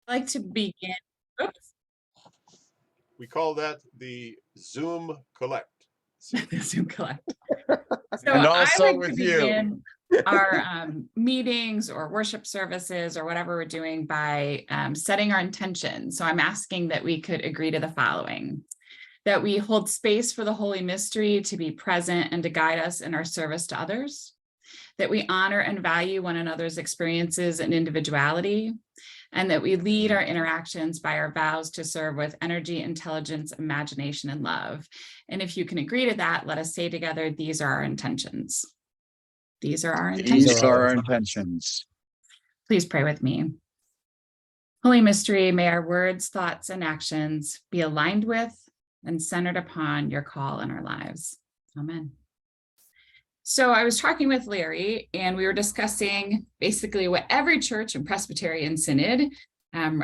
like to begin. Oops. We call that the Zoom Collect. The Zoom Collect. So And I also like to with you. begin our meetings or worship services or whatever we're doing by setting our intention. So I'm asking that we could agree to the following: that we hold space for the Holy Mystery to be present and to guide us in our service to others, that we honor and value one another's experiences and individuality, and that we lead our interactions by our vows to serve with energy, intelligence, imagination, and love. And if you can agree to that, let us say together, these are our intentions. These are our intentions. These are our intentions. Please pray with me. Holy Mystery, may our words, thoughts, and actions be aligned with and centered upon your call in our lives. Amen. So I was talking with Larry, and we were discussing basically what every church and Presbyterian synod,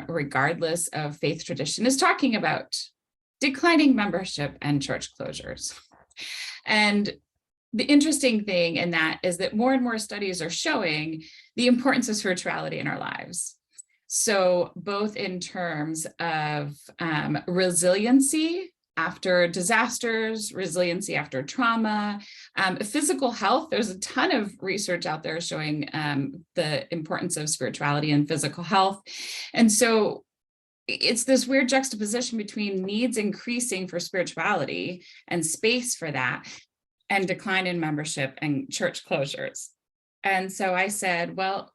regardless of faith tradition, is talking about: declining membership and church closures. And the interesting thing in that is that more and more studies are showing the importance of spirituality in our lives. So both in terms of resiliency after disasters, resiliency after trauma, physical health. There's a ton of research out there showing the importance of spirituality and physical health. And so it's this weird juxtaposition between needs increasing for spirituality and space for that, and decline in membership and church closures. And so I said, well,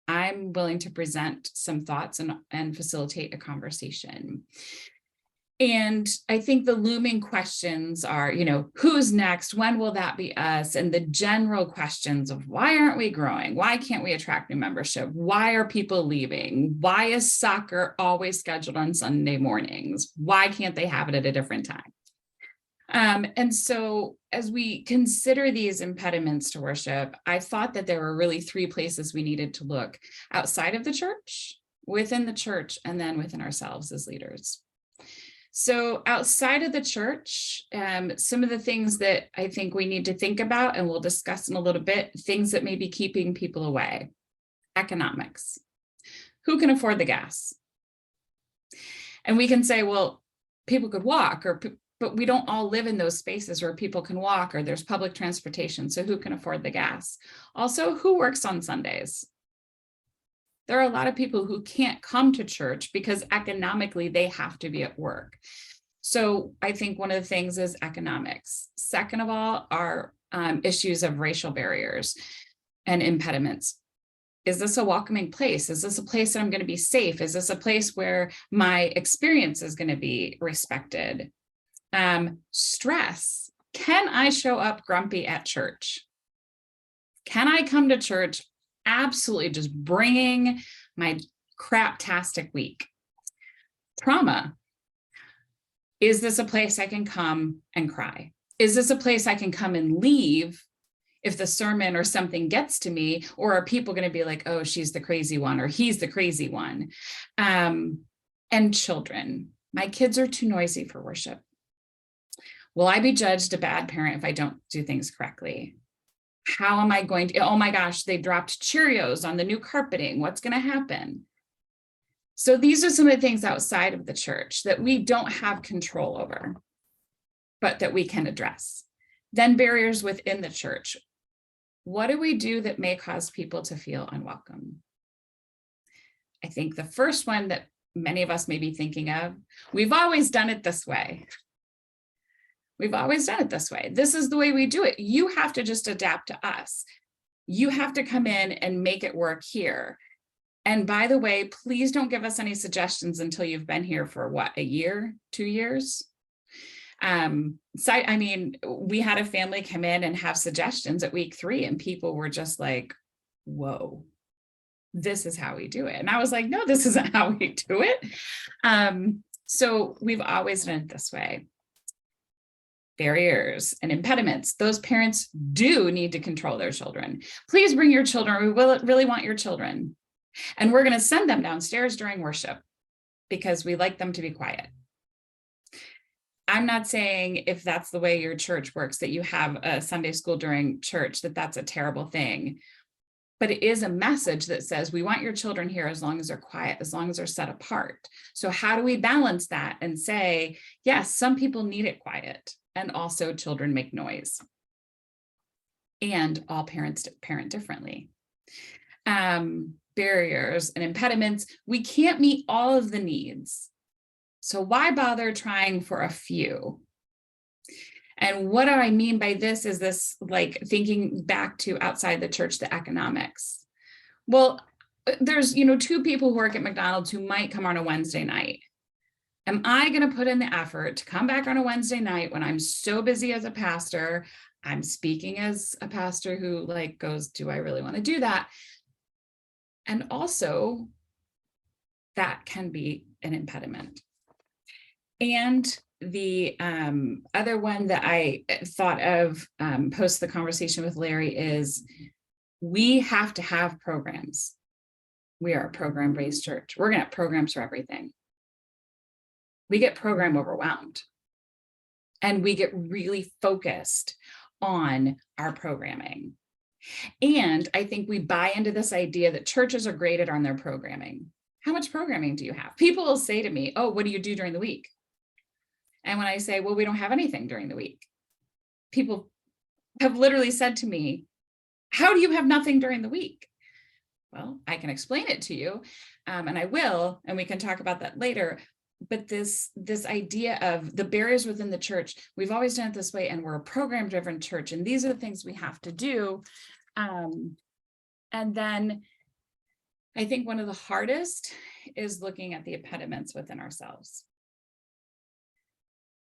I'm willing to present some thoughts and facilitate a conversation. And I think the looming questions are, who's next? When will that be us? And the general questions of why aren't we growing? Why can't we attract new membership? Why are people leaving? Why is soccer always scheduled on Sunday mornings? Why can't they have it at a different time? And so as we consider these impediments to worship, I thought that there were really three places we needed to look: outside of the church, within the church, and then within ourselves as leaders. So outside of the church, some of the things that I think we need to think about, and we'll discuss in a little bit, things that may be keeping people away. Economics. Who can afford the gas? And we can say, well, people could walk, but we don't all live in those spaces where people can walk or there's public transportation. So who can afford the gas? Also, who works on Sundays? There are a lot of people who can't come to church because economically they have to be at work. So I think one of the things is economics. Second of all, are issues of racial barriers and impediments. Is this a welcoming place? Is this a place that I'm going to be safe? Is this a place where my experience is going to be respected? Stress. Can I show up grumpy at church? Can I come to church absolutely just bringing my craptastic week? Trauma. Is this a place I can come and cry? Is this a place I can come and leave if the sermon or something gets to me? Or are people going to be like, oh, she's the crazy one, or he's the crazy one? And children. My kids are too noisy for worship. Will I be judged a bad parent if I don't do things correctly? How am I going to, oh my gosh, they dropped Cheerios on the new carpeting. What's going to happen? So these are some of the things outside of the church that we don't have control over, but that we can address. Then barriers within the church. What do we do that may cause people to feel unwelcome? I think the first one that many of us may be thinking of, we've always done it this way. We've always done it this way. This is the way we do it. You have to just adapt to us. You have to come in and make it work here. And by the way, please don't give us any suggestions until you've been here for what, a year, 2 years? We had a family come in and have suggestions at week 3, and people were just like, whoa, this is how we do it. And I was like, no, this isn't how we do it. So we've always done it this way. Barriers and impediments. Those parents do need to control their children. Please bring your children. We will really want your children. And we're going to send them downstairs during worship because we like them to be quiet. I'm not saying if that's the way your church works, that you have a Sunday school during church, that that's a terrible thing. but it is a message that says we want your children here as long as they're quiet, as long as they're set apart. So how do we balance that and say, yes, some people need it quiet, and also children make noise, and all parents parent differently. Barriers and impediments, we can't meet all of the needs. So why bother trying for a few? And what do I mean by this is this, like, thinking back to outside the church, the economics. Well, there's, two people who work at McDonald's who might come on a Wednesday night. Am I going to put in the effort to come back on a Wednesday night when I'm so busy as a pastor? I'm speaking as a pastor who goes, do I really want to do that? And also, that can be an impediment. And the other one that I thought of post the conversation with Larry is we have to have programs. We are a program-based church. We're going to have programs for everything. We get program overwhelmed, and we get really focused on our programming. And I think we buy into this idea that churches are graded on their programming. How much programming do you have? People will say to me, oh, what do you do during the week? And when I say, well, we don't have anything during the week, people have literally said to me, how do you have nothing during the week? Well, I can explain it to you, and I will, and we can talk about that later. But this idea of the barriers within the church, we've always done it this way, and we're a program-driven church, and these are the things we have to do. And then I think one of the hardest is looking at the impediments within ourselves.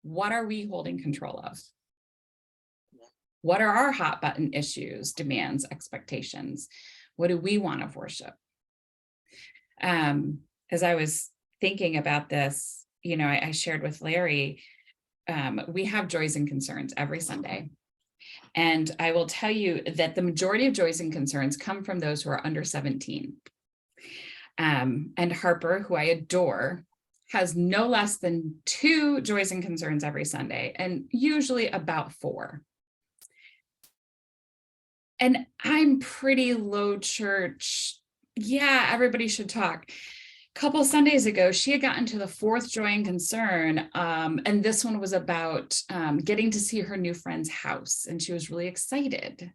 What are we holding control of? What are our hot button issues, demands, expectations? What do we want of worship? As I was thinking about this, I shared with Larry, we have joys and concerns every Sunday. And I will tell you that the majority of joys and concerns come from those who are under 17. And Harper, who I adore, has no less than 2 joys and concerns every Sunday, and usually about 4. And I'm pretty low church. Yeah, everybody should talk. A couple of Sundays ago, she had gotten to the 4th joy and concern. And this one was about getting to see her new friend's house. And she was really excited.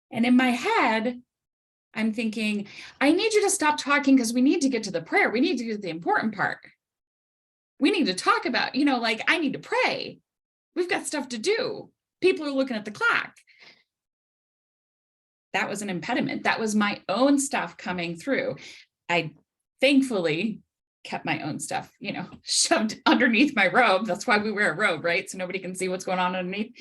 And in my head, I'm thinking, I need you to stop talking because we need to get to the prayer. We need to get to the important part. We need to talk about, I need to pray. We've got stuff to do. People are looking at the clock. That was an impediment. That was my own stuff coming through. I thankfully kept my own stuff, shoved underneath my robe. That's why we wear a robe, right? So nobody can see what's going on underneath.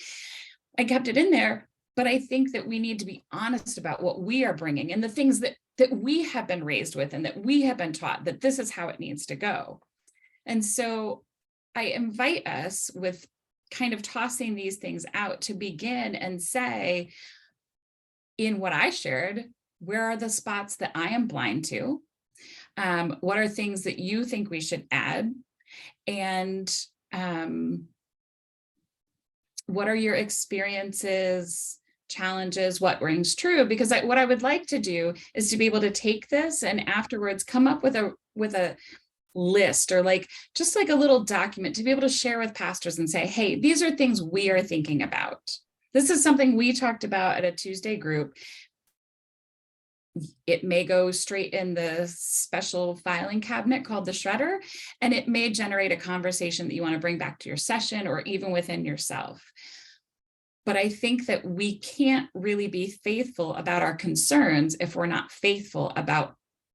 I kept it in there. But I think that we need to be honest about what we are bringing and the things that we have been raised with and that we have been taught that this is how it needs to go. And so I invite us, with kind of tossing these things out, to begin and say, in what I shared, where are the spots that I am blind to? What are things that you think we should add? And what are your experiences, challenges, what rings true? Because what I would like to do is to be able to take this and afterwards come up with a list, or just a little document to be able to share with pastors and say, hey, these are things we are thinking about. This is something we talked about at a Tuesday group. It may go straight in the special filing cabinet called the shredder, and it may generate a conversation that you want to bring back to your session or even within yourself. But I think that we can't really be faithful about our concerns if we're not faithful about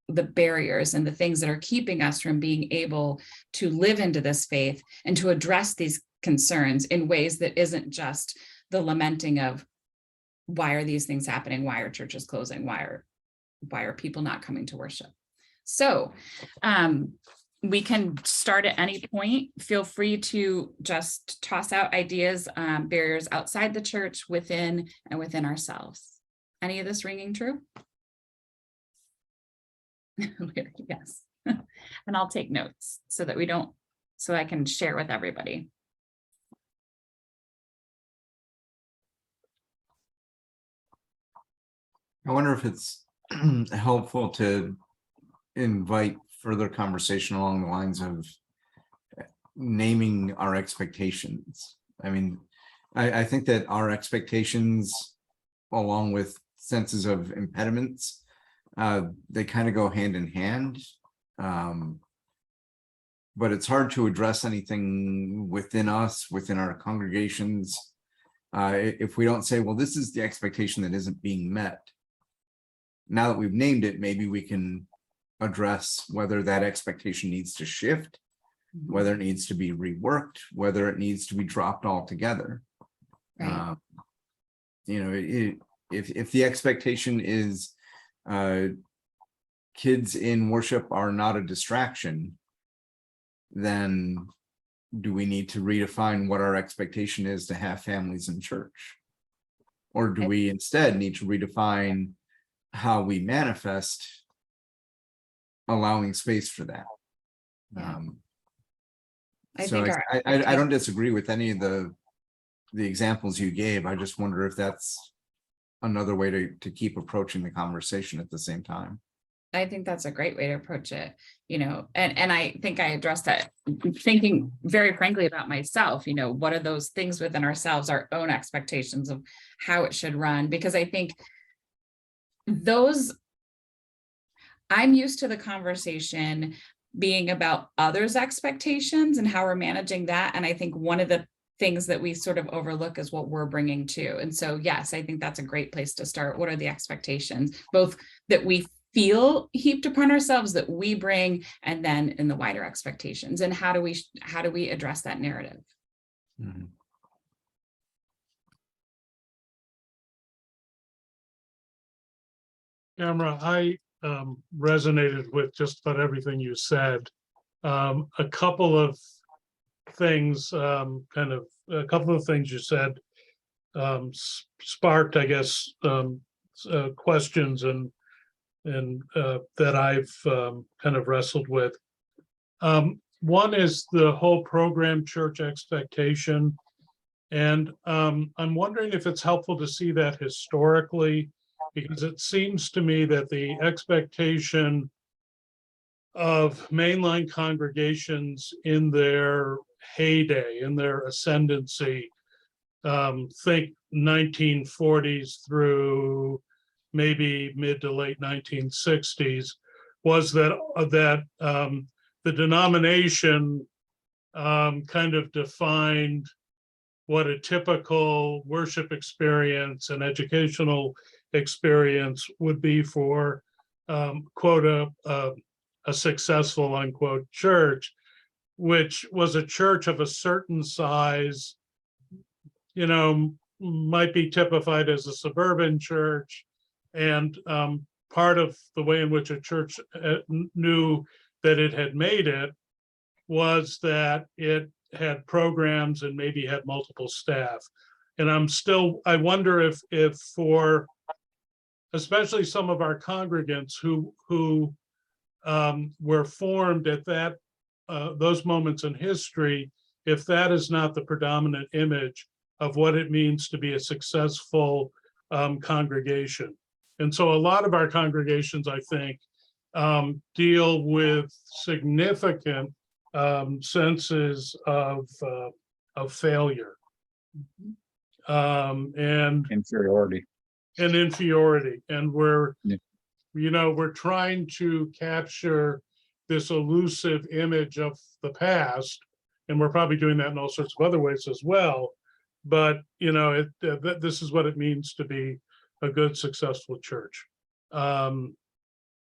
the barriers and the things that are keeping us from being able to live into this faith and to address these concerns in ways that isn't just the lamenting of, why are these things happening? Why are churches closing? Why are people not coming to worship? So we can start at any point. Feel free to just toss out ideas, barriers outside the church, within, and within ourselves. Any of this ringing true? Yes. And I'll take notes so that so I can share with everybody. I wonder if it's helpful to invite further conversation along the lines of naming our expectations. I mean, I think that our expectations, along with senses of impediments, they kind of go hand in hand. But it's hard to address anything within us, within our congregations, if we don't say, well, this is the expectation that isn't being met. Now that we've named it, maybe we can address whether that expectation needs to shift, whether it needs to be reworked, whether it needs to be dropped altogether. Right. If the expectation is kids in worship are not a distraction, then do we need to redefine what our expectation is to have families in church? Or do we instead need to redefine how we manifest, allowing space for that? Yeah. I don't disagree with any of the examples you gave. I just wonder if that's another way to keep approaching the conversation at the same time. I think that's a great way to approach it, and I think I addressed that thinking very frankly about myself, what are those things within ourselves, our own expectations of how it should run, because I think I'm used to the conversation being about others' expectations and how we're managing that. And I think one of the things that we sort of overlook is what we're bringing to. And so, yes, I think that's a great place to start. What are the expectations, both that we feel heaped upon ourselves, that we bring, and then in the wider expectations, and how do we address that narrative? Mhm. Tamara, I resonated with just about everything you said. A couple of things, a couple of things you said sparked, I guess, questions and that I've kind of wrestled with. One is the whole program church expectation. And I'm wondering if it's helpful to see that historically, because it seems to me that the expectation of mainline congregations in their heyday, in their ascendancy, think 1940s through maybe mid to late 1960s, was that the denomination kind of defined what a typical worship experience and educational experience would be for quote a successful unquote church, which was a church of a certain size, might be typified as a suburban church. And part of the way in which a church knew that it had made it was that it had programs and maybe had multiple staff. And I wonder if for especially some of our congregants who were formed at those moments in history, if that is not the predominant image of what it means to be a successful congregation. And so a lot of our congregations, I think, deal with significant senses of failure and inferiority. And we're Yeah. We're trying to capture this elusive image of the past, and we're probably doing that in all sorts of other ways as well. But this is what it means to be a good, successful church.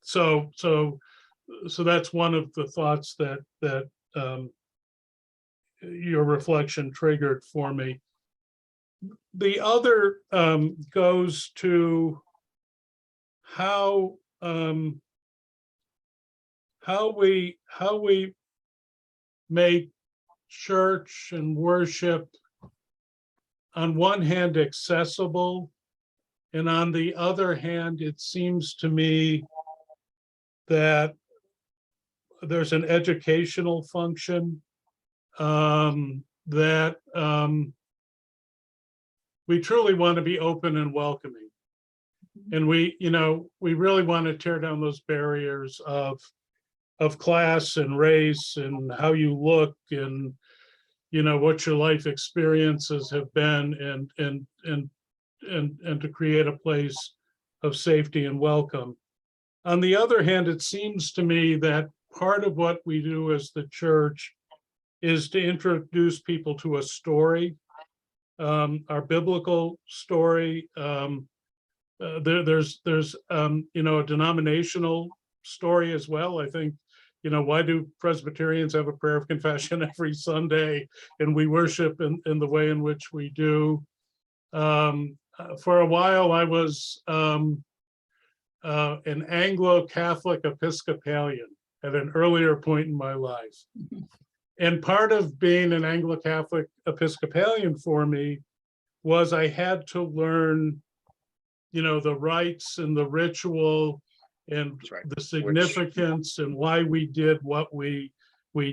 So that's one of the thoughts that your reflection triggered for me. The other goes to how we make church and worship on one hand accessible, and on the other hand, it seems to me that there's an educational function that we truly want to be open and welcoming. And we really want to tear down those barriers of class and race and how you look and, what your life experiences have been, and to create a place of safety and welcome. On the other hand, it seems to me that part of what we do as the church is to introduce people to a story, our biblical story. There's a denominational story as well. I think, why do Presbyterians have a prayer of confession every Sunday, and we worship in the way in which we do? For a while, I was an Anglo-Catholic Episcopalian at an earlier point in my life. And part of being an Anglo-Catholic Episcopalian for me was I had to learn, the rites and the ritual and the significance and why we did what we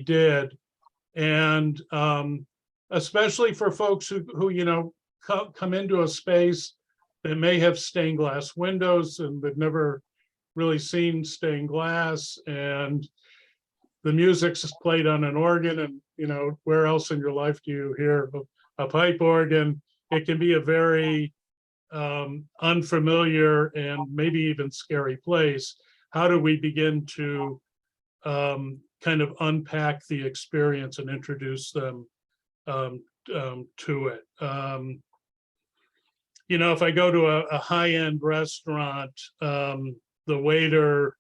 did. And especially for folks who come into a space that may have stained glass windows and they've never really seen stained glass, and the music's played on an organ, and where else in your life do you hear a pipe organ? It can be a very unfamiliar and maybe even scary place. How do we begin to kind of unpack the experience and introduce them to it? If I go to a high-end restaurant, the waiter,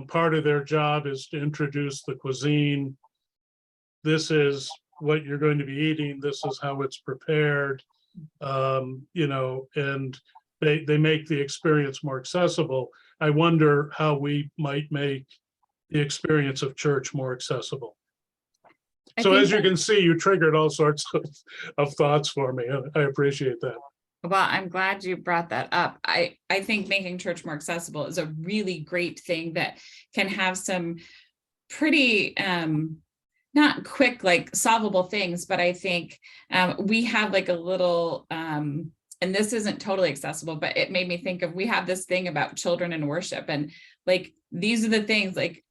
part of their job is to introduce the cuisine. This is what you're going to be eating. This is how it's prepared. And they make the experience more accessible. I wonder how we might make the experience of church more accessible. So as you can see, you triggered all sorts of thoughts for me. I appreciate that. Well, I'm glad you brought that up. I think making church more accessible is a really great thing that can have some pretty not quick, like solvable things, but I think we have like a little, and this isn't totally accessible, but it made me think of, we have this thing about children in worship, and like, these are the things, like,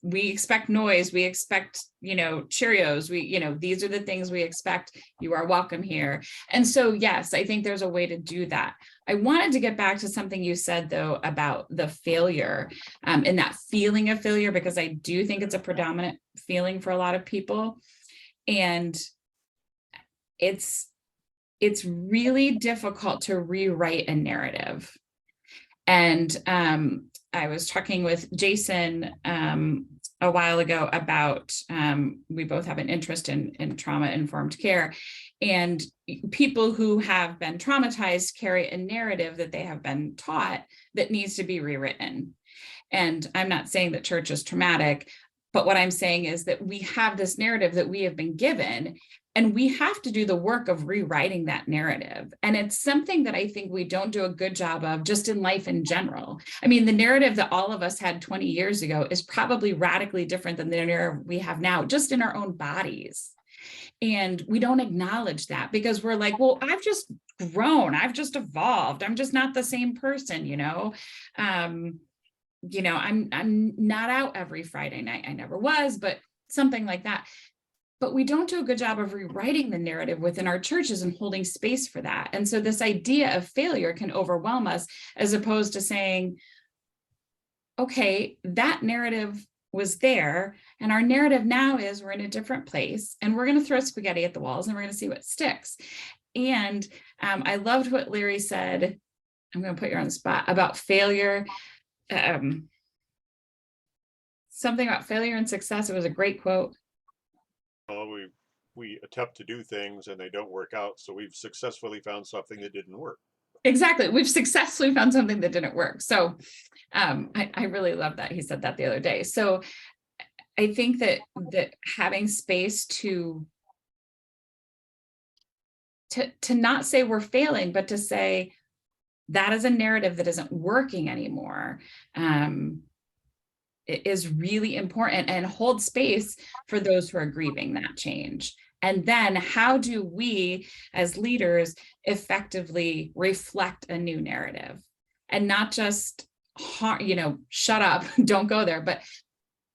we expect noise, we expect, Cheerios, these are the things we expect. You are welcome here. And so, yes, I think there's a way to do that. I wanted to get back to something you said, though, about the failure and that feeling of failure, because I do think it's a predominant feeling for a lot of people. And it's really difficult to rewrite a narrative. And I was talking with Jason a while ago about, we both have an interest in trauma-informed care, and people who have been traumatized carry a narrative that they have been taught that needs to be rewritten. And I'm not saying that church is traumatic, but what I'm saying is that we have this narrative that we have been given, and we have to do the work of rewriting that narrative. And it's something that I think we don't do a good job of just in life in general. I mean, the narrative that all of us had 20 years ago is probably radically different than the narrative we have now, just in our own bodies. And we don't acknowledge that because we're like, well, I've just grown, I've just evolved, I'm just not the same person, I'm not out every Friday night. I never was, but something like that. But we don't do a good job of rewriting the narrative within our churches and holding space for that. And so this idea of failure can overwhelm us, as opposed to saying, okay, that narrative was there, and our narrative now is we're in a different place, and we're going to throw spaghetti at the walls, and we're going to see what sticks. And I loved what Larry said. I'm going to put you on the spot about failure. Something about failure and success. It was a great quote. Well, we attempt to do things and they don't work out, so we've successfully found something that didn't work. Exactly. We've successfully found something that didn't work. So I really love that he said that the other day. So I think that having space to not say we're failing, but to say that is a narrative that isn't working anymore, it is really important, and hold space for those who are grieving that change. And then how do we as leaders effectively reflect a new narrative? and not just, shut up, don't go there, but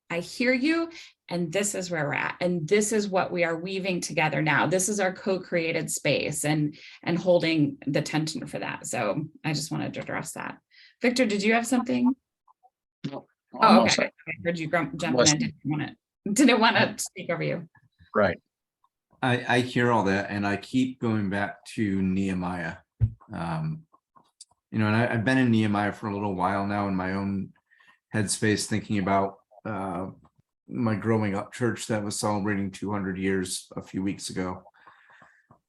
I hear you. And this is where we're at. And this is what we are weaving together now. This is our co-created space and holding the tension for that. So I just wanted to address that. Victor, did you have something? No, Oh, okay. I heard you jumping in. Didn't want to speak over you. Right. I hear all that, and I keep going back to Nehemiah. And I've been in Nehemiah for a little while now in my own headspace, thinking about my growing up church that was celebrating 200 years a few weeks ago.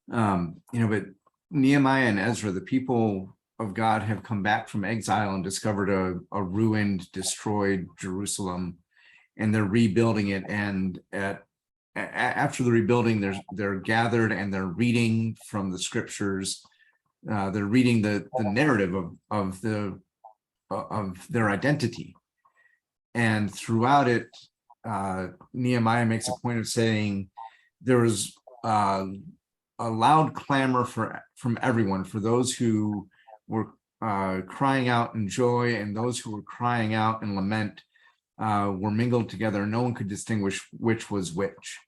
But Nehemiah and Ezra, the people of God, have come back from exile and discovered a ruined, destroyed Jerusalem, and they're rebuilding it. And after the rebuilding, they're gathered and they're reading from the scriptures. They're reading the narrative of their identity, and throughout it, Nehemiah makes a point of saying there was a loud clamor from everyone, for those who were crying out in joy and those who were crying out in lament were mingled together. No one could distinguish which was which.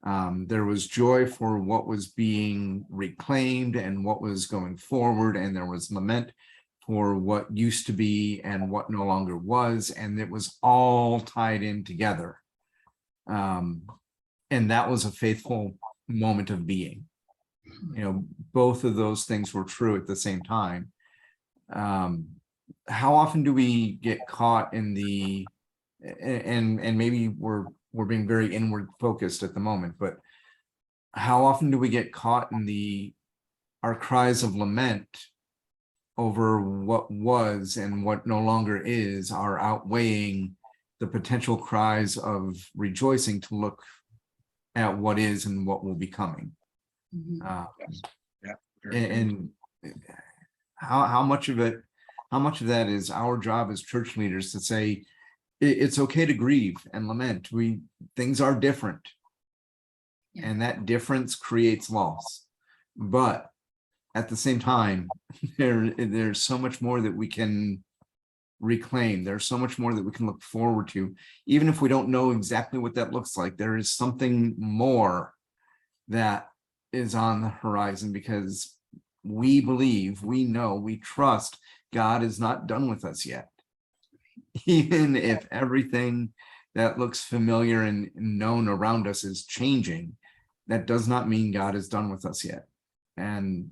There was joy for what was being reclaimed and what was going forward, and there was lament for what used to be and what no longer was, and it was all tied in together. And that was a faithful moment of being. Both of those things were true at the same time. How often do we get caught in the, and maybe we're being very inward focused at the moment, but how often do we get caught in our cries of lament over what was and what no longer is are outweighing the potential cries of rejoicing to look at what is and what will be coming. And how much of that is our job as church leaders to say it's okay to grieve and lament. Things are different, and that difference creates loss, but at the same time, there's so much more that we can reclaim. There's so much more that we can look forward to. Even if we don't know exactly what that looks like, there is something more that is on the horizon, because we believe, we know, we trust God is not done with us yet. Even if everything that looks familiar and known around us is changing, that does not mean God is done with us yet. And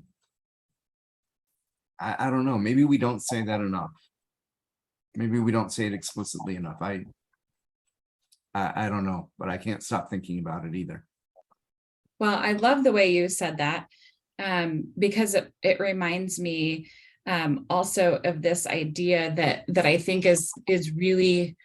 I don't know, maybe we don't say that enough. Maybe we don't say it explicitly enough. I don't know, but I can't stop thinking about it either. Well, I love the way you said that, because it reminds me also of this idea that I think is really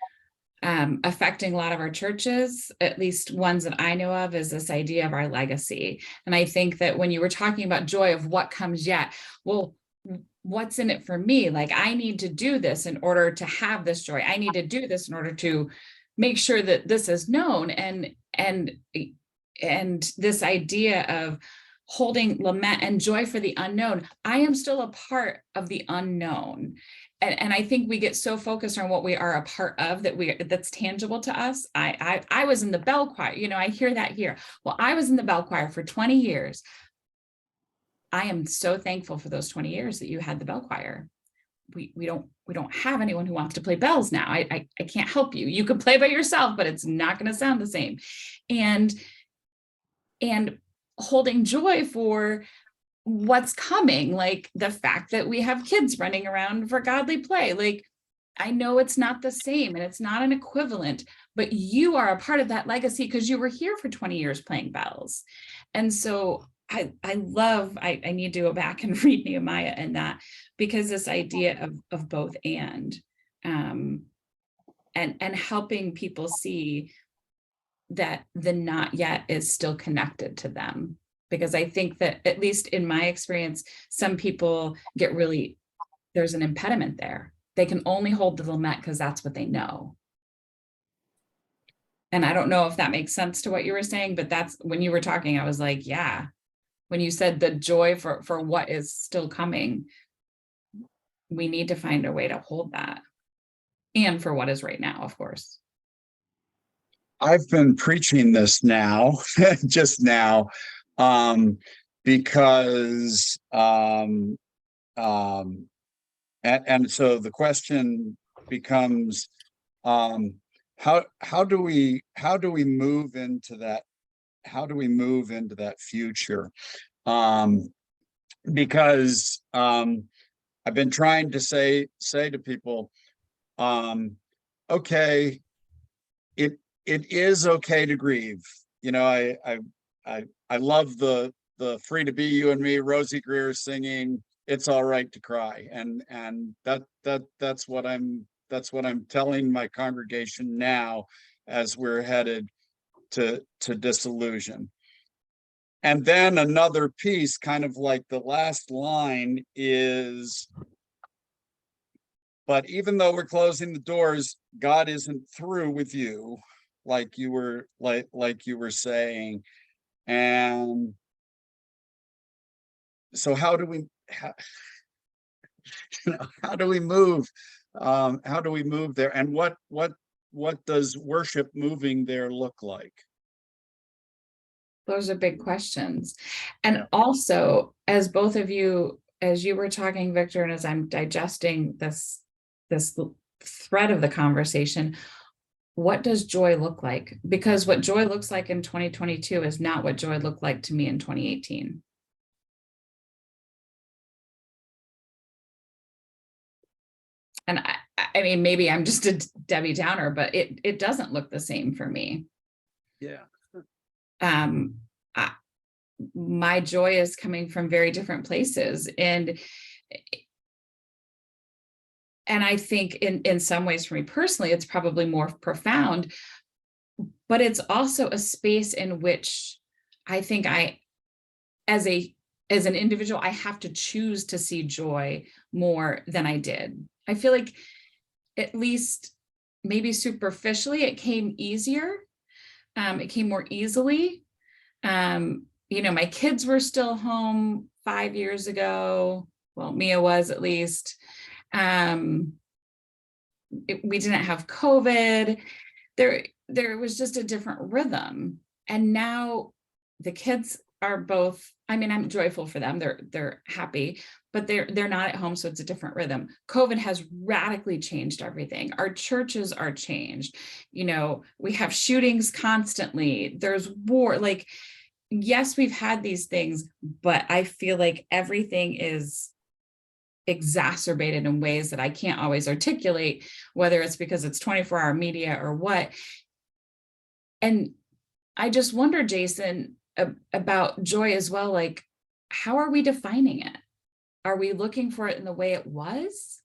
affecting a lot of our churches, at least ones that I know of, is this idea of our legacy. And I think that when you were talking about joy of what comes yet, well, what's in it for me? Like, I need to do this in order to have this joy. I need to do this in order to make sure that this is known. And this idea of holding lament and joy for the unknown. I am still a part of the unknown. And I think we get so focused on what we are a part of that's tangible to us. I was in the bell choir, I hear that here. Well, I was in the bell choir for 20 years. I am so thankful for those 20 years that you had the bell choir. We don't have anyone who wants to play bells now. I can't help you. You can play by yourself, but it's not going to sound the same. And holding joy for what's coming, like the fact that we have kids running around for godly play. Like, I know it's not the same and it's not an equivalent, but you are a part of that legacy because you were here for 20 years playing bells. And so I need to go back and read Nehemiah and that, because this idea of both and helping people see that the not yet is still connected to them. Because I think that, at least in my experience, some people there's an impediment there. They can only hold the lament because that's what they know. And I don't know if that makes sense to what you were saying, but that's when you were talking, I was like, yeah. When you said the joy for what is still coming, we need to find a way to hold that. And for what is right now, of course. I've been preaching this now, just now, because, and so the question becomes, how do we move into that? How do we move into that future? Because I've been trying to say to people, okay, it is okay to grieve. You know, I love the Free to Be You and Me, Rosie Greer singing It's All Right to Cry. And that's what I'm telling my congregation now as we're headed to disillusion. And then another piece, kind of like the last line, is, but even though we're closing the doors, God isn't through with you, like you were saying. And so how do we how do we move there, and what does worship moving there look like? Those are big questions. And also, as both of you, as you were talking, Victor, and as I'm digesting this thread of the conversation, what does joy look like? Because what joy looks like in 2022 is not what joy looked like to me in 2018. And I mean, maybe I'm just a Debbie Downer, but it doesn't look the same for me. Yeah. My joy is coming from very different places. And I think in some ways for me personally, it's probably more profound, but it's also a space in which I think as an individual, I have to choose to see joy more than I did. I feel like, at least maybe superficially, it came easier. It came more easily. My kids were still home 5 years ago. Well, Mia was, at least. We didn't have COVID. There was just a different rhythm. And now the kids are both, I mean, I'm joyful for them. They're happy, but they're not at home. So it's a different rhythm. COVID has radically changed everything. Our churches are changed. We have shootings constantly. There's war. Like, yes, we've had these things, but I feel like everything is exacerbated in ways that I can't always articulate, whether it's because it's 24-hour media or what. And I just wonder, Jason, about joy as well. Like, how are we defining it? Are we looking for it in the way it was?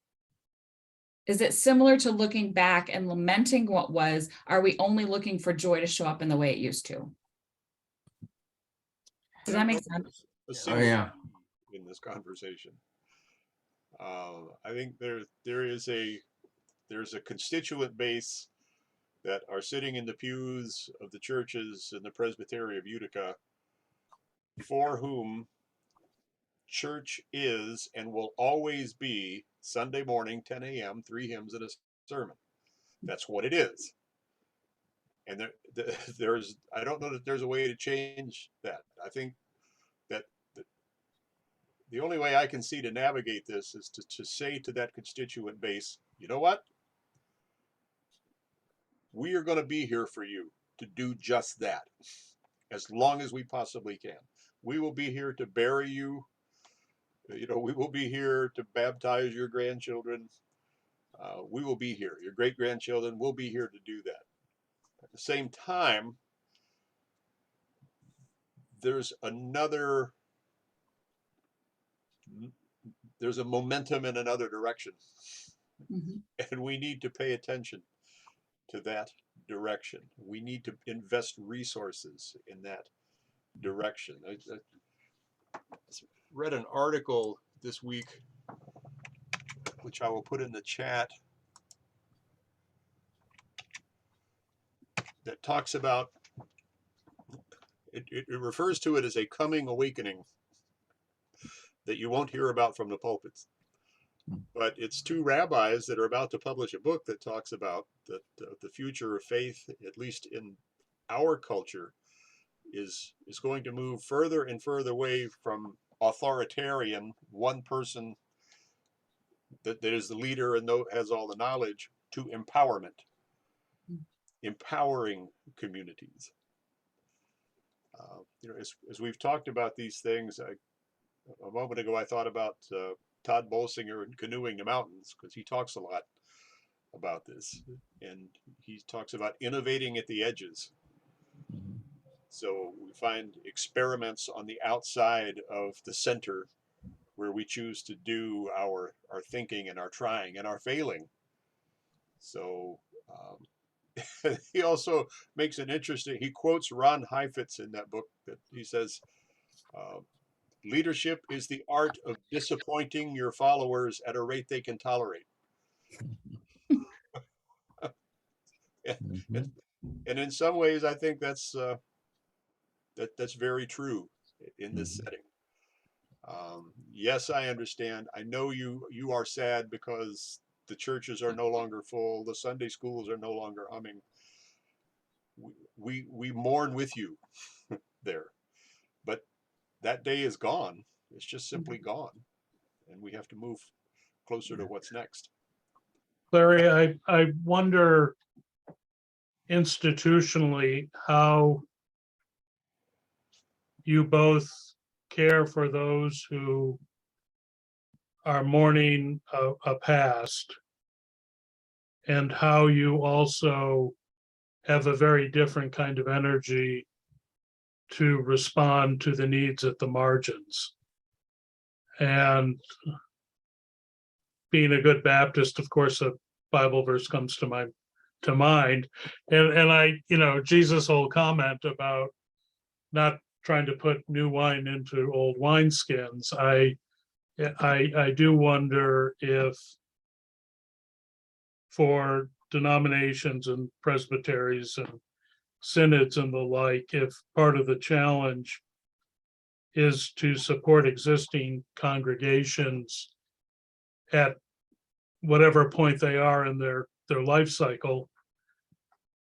Is it similar to looking back and lamenting what was? Are we only looking for joy to show up in the way it used to? Does that make sense? Oh, yeah. In this conversation, I think there's a constituent base that are sitting in the pews of the churches in the Presbytery of Utica, for whom church is and will always be Sunday morning, 10 a.m., 3 hymns and a sermon. That's what it is. And I don't know that there's a way to change that. I think that the only way I can see to navigate this is to say to that constituent base, you know what? We are going to be here for you to do just that, as long as we possibly can. We will be here to bury you. We will be here to baptize your grandchildren. We will be here. Your great grandchildren will be here to do that. At the same time, there's a momentum in another direction. Mm-hmm. And we need to pay attention to that direction. We need to invest resources in that direction. I read an article this week, which I will put in the chat, that talks about, it refers to it as a coming awakening that you won't hear about from the pulpits. but it's two rabbis that are about to publish a book that talks about the future of faith, at least in our culture, is going to move further and further away from authoritarian, one person that is the leader and has all the knowledge, to empowerment, empowering communities. As we've talked about these things, a moment ago I thought about Todd Bolsinger and Canoeing the Mountains, because he talks a lot about this, and he talks about innovating at the edges. So we find experiments on the outside of the center where we choose to do our thinking and our trying and our failing. So he also makes an interesting, he quotes Ron Heifetz in that book, that he says, leadership is the art of disappointing your followers at a rate they can tolerate. Mhm. And in some ways, I think that's very true in this setting. Yes, I understand. I know you are sad because the churches are no longer full, the Sunday schools are no longer humming. We mourn with you there, but that day is gone. It's just simply gone, and we have to move closer to what's next. Larry, I wonder institutionally how you both care for those who are mourning a past, and how you also have a very different kind of energy to respond to the needs at the margins. And being a good Baptist, of course, a Bible verse comes to mind. And I, Jesus' whole comment about not trying to put new wine into old wineskins, I do wonder if for denominations and presbyteries and synods and the like, if part of the challenge is to support existing congregations at whatever point they are in their life cycle,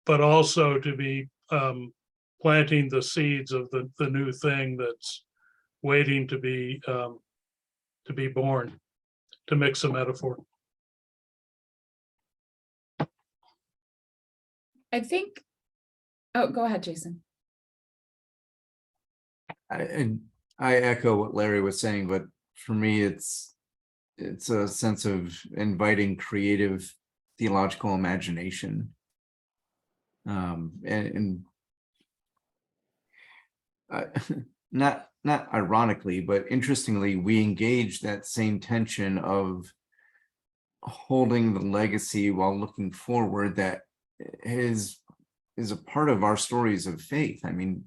but also to be planting the seeds of the new thing that's waiting to be born, to mix a metaphor. I think, oh, go ahead, Jason. I echo what Larry was saying, but for me, it's a sense of inviting creative theological imagination. And not ironically, but interestingly, we engage that same tension of holding the legacy while looking forward that is a part of our stories of faith. I mean,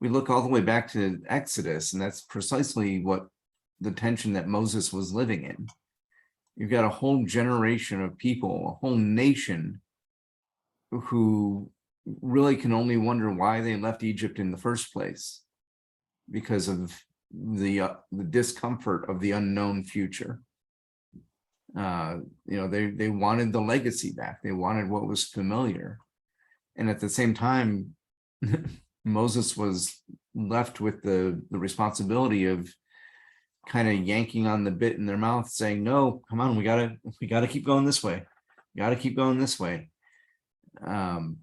we look all the way back to Exodus, and that's precisely what the tension that Moses was living in. You've got a whole generation of people, a whole nation, who really can only wonder why they left Egypt in the first place, because of the discomfort of the unknown future. They wanted the legacy back. They wanted what was familiar. And at the same time, Moses was left with the responsibility of kind of yanking on the bit in their mouth, saying, no, come on, we gotta keep going this way. We gotta keep going this way. And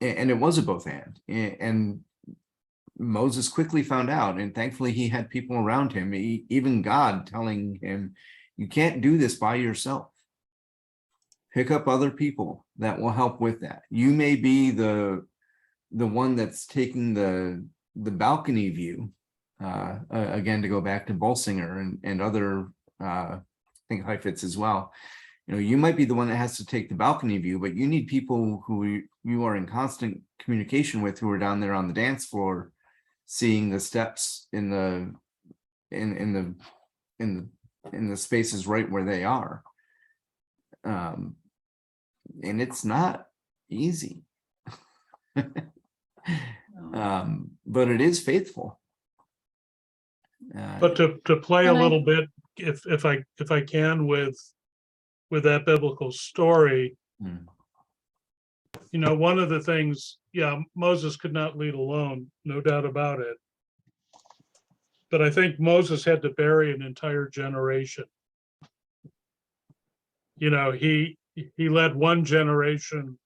it was a both and Moses quickly found out, and thankfully he had people around him, even God telling him, you can't do this by yourself. Pick up other people that will help with that. You may be the one that's taking the balcony view, again, to go back to Bolsinger and other, I think Heifetz as well. You might be the one that has to take the balcony view, but you need people who you are in constant communication with, who are down there on the dance floor, seeing the steps in the spaces right where they are. And it's not easy. But it is faithful. But to play a little bit if I can with that biblical story, Mm. you know, one of the things, yeah, Moses could not lead alone, no doubt about it. But I think Moses had to bury an entire generation. You know, he led one generation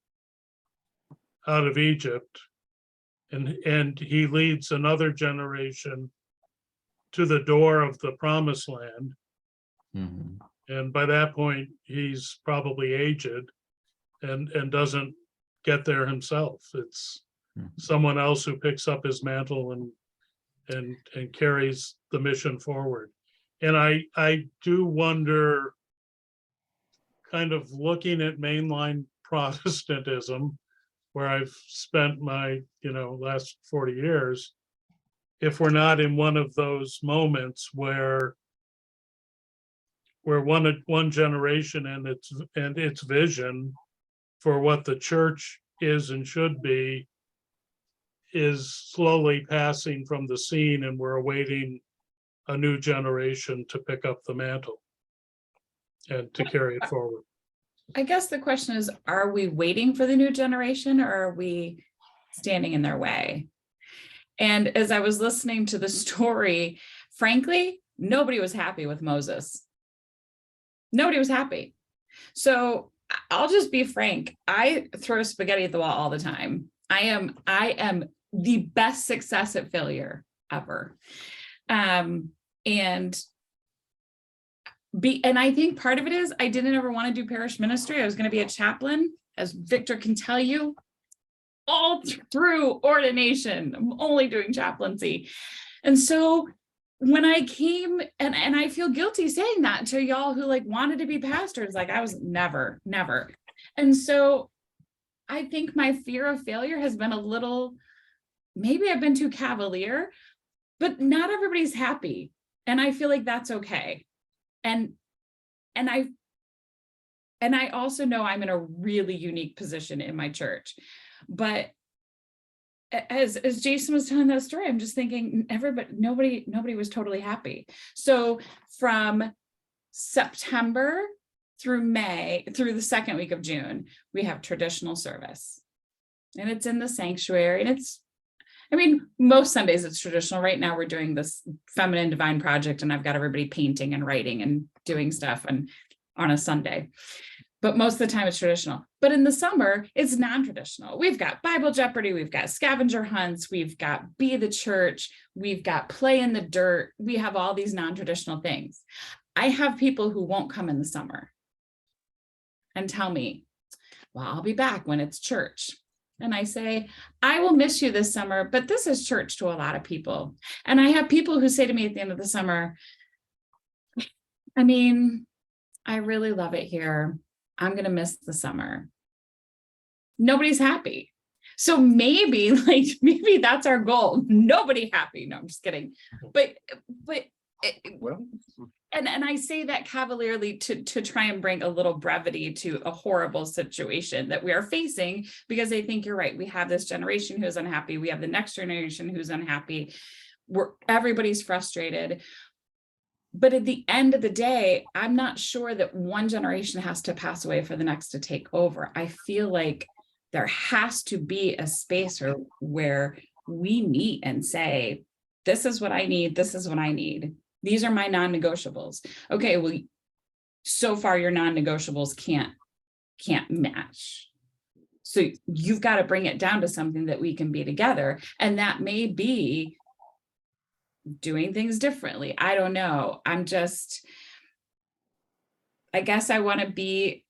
out of Egypt, and he leads another generation to the door of the promised land. Mhm. And by that point, he's probably aged and doesn't get there himself. It's Mhm. someone else who picks up his mantle and carries the mission forward. And I do wonder, kind of looking at mainline Protestantism, where I've spent my, you know, last 40 years, if we're not in one of those moments where one generation and its vision for what the church is and should be is slowly passing from the scene, and we're awaiting a new generation to pick up the mantle and to carry it forward. I guess the question is, are we waiting for the new generation, or are we standing in their way? And as I was listening to the story, frankly, nobody was happy with Moses. Nobody was happy. So I'll just be frank. I throw spaghetti at the wall all the time. I am the best success at failure ever. And I think part of it is I didn't ever want to do parish ministry. I was going to be a chaplain, as Victor can tell you, all through ordination. I'm only doing chaplaincy. And so when I came, and I feel guilty saying that to y'all who like wanted to be pastors, like I was never. And so I think my fear of failure has been a little, maybe I've been too cavalier, but not everybody's happy. And I feel like that's okay. And I also know I'm in a really unique position in my church. But as Jason was telling that story, I'm just thinking nobody was totally happy. So from September through May, through the second week of June, we have traditional service. And it's in the sanctuary. And most Sundays it's traditional. Right now we're doing this Feminine Divine Project, and I've got everybody painting and writing and doing stuff and on a Sunday. But most of the time it's traditional. But in the summer, it's non-traditional. We've got Bible Jeopardy, we've got scavenger hunts, we've got Be the Church, we've got Play in the Dirt. We have all these non-traditional things. I have people who won't come in the summer and tell me, well, I'll be back when it's church. And I say, I will miss you this summer, but this is church to a lot of people. And I have people who say to me at the end of the summer, I really love it here. I'm going to miss the summer. Nobody's happy. So maybe that's our goal. Nobody happy. No, I'm just kidding. But and I say that cavalierly to try and bring a little brevity to a horrible situation that we are facing, because I think you're right. We have this generation who's unhappy. We have the next generation who's unhappy. Everybody's frustrated. But at the end of the day, I'm not sure that one generation has to pass away for the next to take over. I feel like there has to be a space where we meet and say, this is what I need. This is what I need. These are my non-negotiables. Okay, well, so far your non-negotiables can't match. So you've got to bring it down to something that we can be together. And that may be doing things differently. I don't know. I guess I want to be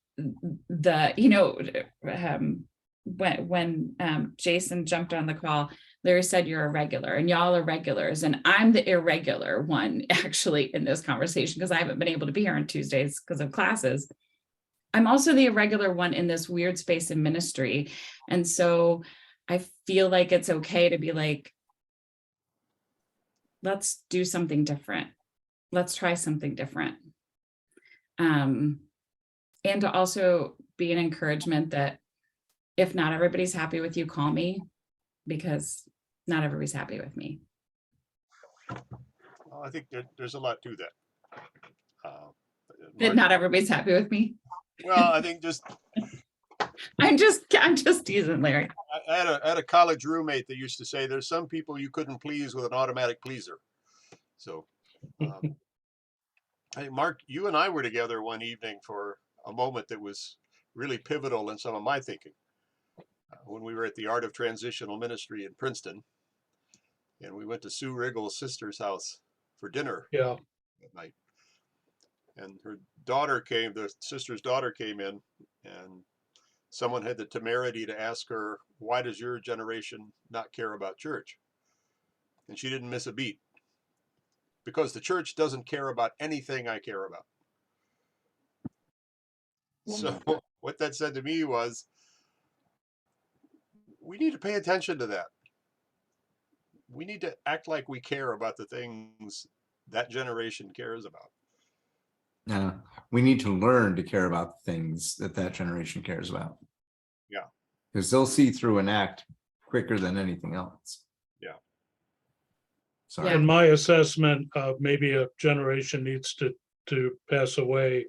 when Jason jumped on the call, Larry said you're a regular, and y'all are regulars, and I'm the irregular one actually in this conversation, because I haven't been able to be here on Tuesdays because of classes. I'm also the irregular one in this weird space in ministry. And so I feel like it's okay to be like, let's do something different. Let's try something different. And to also be an encouragement that if not everybody's happy with you, call me, because not everybody's happy with me. Well, I think there's a lot to that. That not everybody's happy with me. Well, I think just I'm just teasing, Larry. I had a college roommate that used to say there's some people you couldn't please with an automatic pleaser. So, hey, Mark, you and I were together one evening for a moment that was really pivotal in some of my thinking. When we were at the Art of Transitional Ministry in Princeton, and we went to Sue Riggle's sister's house for dinner Yeah. at night. And her daughter came, the sister's daughter came in, and someone had the temerity to ask her, why does your generation not care about church? And she didn't miss a beat. Because the church doesn't care about anything I care about. So what that said to me was, we need to pay attention to that. We need to act like we care about the things that generation cares about. We need to learn to care about the things that that generation cares about. Yeah. Because they'll see through an act quicker than anything else. Yeah. Sorry. In my assessment, maybe a generation needs to pass away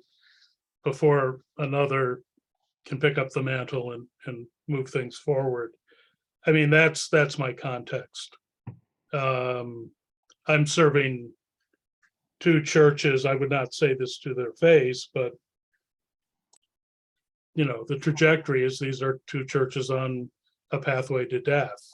before another can pick up the mantle and move things forward. I mean, that's my context. I'm serving two churches. I would not say this to their face, but you know, the trajectory is these are two churches on a pathway to death.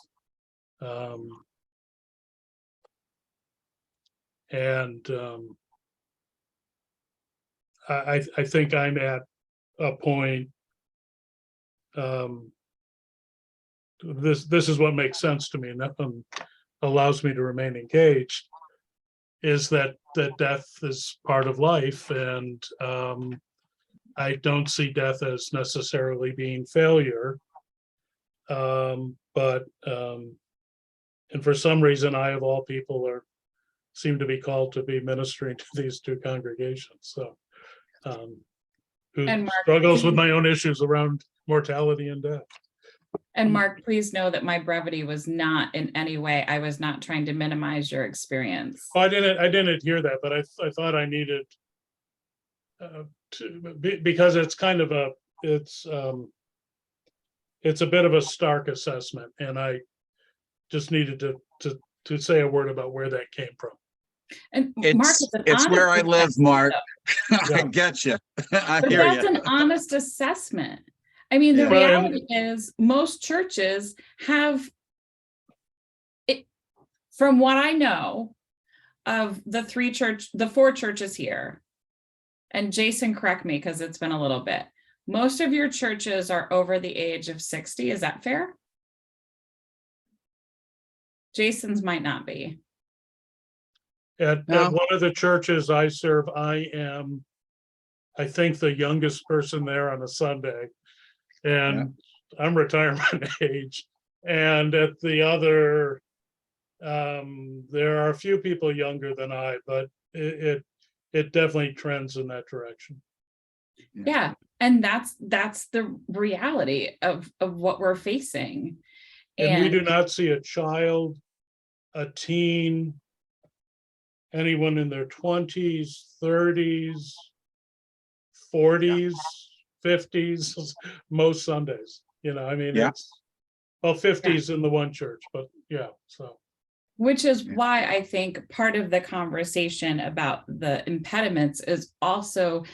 I think I'm at a point. This is what makes sense to me, and allows me to remain engaged. Is that death is part of life, and I don't see death as necessarily being failure. But and for some reason, I of all people seem to be called to be ministering to these two congregations. So, who And Mark, struggles with my own issues around mortality and death. And Mark, please know that my brevity was not in any way, I was not trying to minimize your experience. Oh, I didn't hear that, but I thought I needed because it's kind of it's a bit of a stark assessment, and I just needed to say a word about where that came from. And Mark, It's where I live, Mark. I Yeah. get you. I but hear that's you. an honest assessment. I mean, the Yeah. reality is most churches have it, from what I know of the four churches here, and Jason, correct me because it's been a little bit. Most of your churches are over the age of 60. Is that fair? Jason's might not be. At one of the churches I serve, I think, the youngest person there on a Sunday, and I'm retirement age. And at the other, there are a few people younger than I, but it definitely trends in that direction. Yeah, and that's the reality of what we're facing. And we do not see a child, a teen, anyone in their 20s, 30s, 40s, 50s, most Sundays. You know, I mean, it's, well, 50s in the one church, but yeah, so. Which is why I think part of the conversation about the impediments is also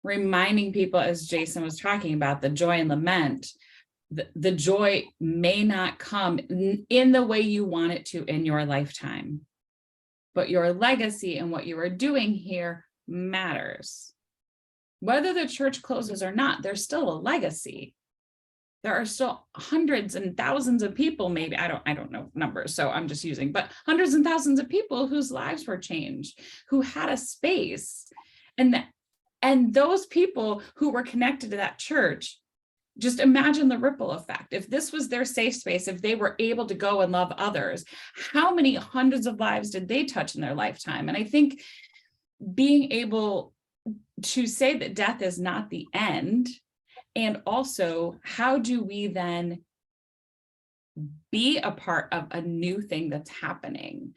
reminding people, as Jason was talking about, the joy and lament. The joy may not come in the way you want it to in your lifetime, but your legacy and what you are doing here matters. Whether the church closes or not, there's still a legacy. There are still hundreds and thousands of people, maybe, I don't know numbers, so I'm just using, but hundreds and thousands of people whose lives were changed, who had a space. And those people who were connected to that church, just imagine the ripple effect. If this was their safe space, if they were able to go and love others, how many hundreds of lives did they touch in their lifetime? And I think being able to say that death is not the end, and also how do we then be a part of a new thing that's happening?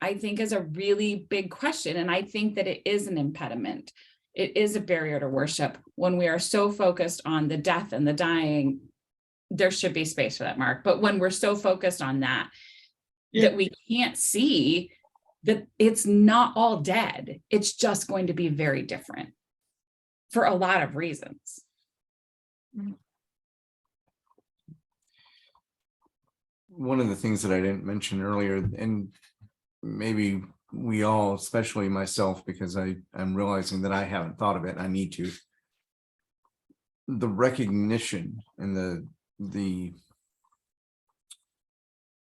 I think is a really big question. And I think that it is an impediment. It is a barrier to worship when we are so focused on the death and the dying. There should be space for that, Mark. But when we're so focused on that, that we can't see that it's not all dead. It's just going to be very different for a lot of reasons. One of the things that I didn't mention earlier, and maybe we all, especially myself, because I'm realizing that I haven't thought of it, I need to. The recognition and the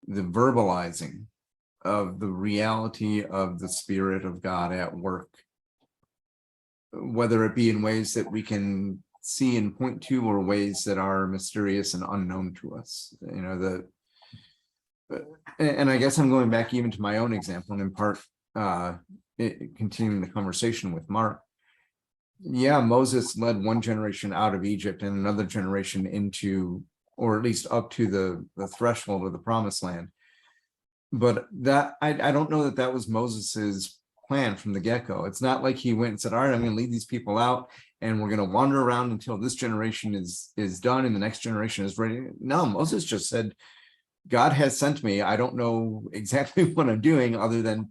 verbalizing of the reality of the Spirit of God at work, whether it be in ways that we can see and point to, or ways that are mysterious and unknown to us. You know, and I guess I'm going back even to my own example, and in part continuing the conversation with Mark. Yeah, Moses led one generation out of Egypt and another generation into, or at least up to the threshold of the promised land. But that I don't know that that was Moses's plan from the get-go. It's not like he went and said, all right, I'm going to lead these people out and we're going to wander around until this generation is done and the next generation is ready. No, Moses just said, God has sent me. I don't know exactly what I'm doing other than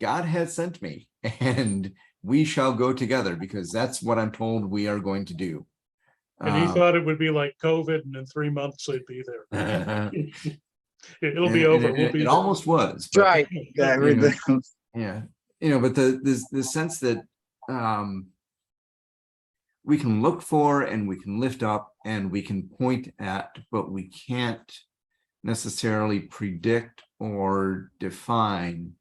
God has sent me, and we shall go together because that's what I'm told we are going to do. And he thought it would be like COVID, and in 3 months they'd be there. It'll be over. We'll be it there. almost was. That's right. Yeah, Yeah, but the sense that we can look for and we can lift up and we can point at, but we can't necessarily predict or define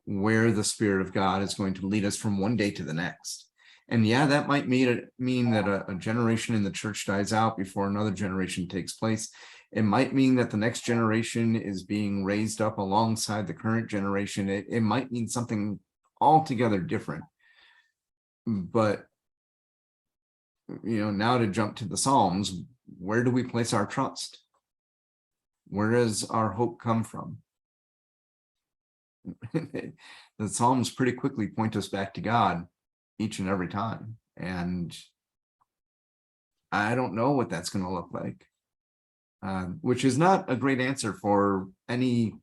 where the Spirit of God is going to lead us from one day to the next. And yeah, that might mean that a generation in the church dies out before another generation takes place. It might mean that the next generation is being raised up alongside the current generation. It might mean something altogether different. But, you know, now to jump to the Psalms, where do we place our trust? Where does our hope come from? The Psalms pretty quickly point us back to God each and every time. And I don't know what that's going to look like, which is not a great answer for any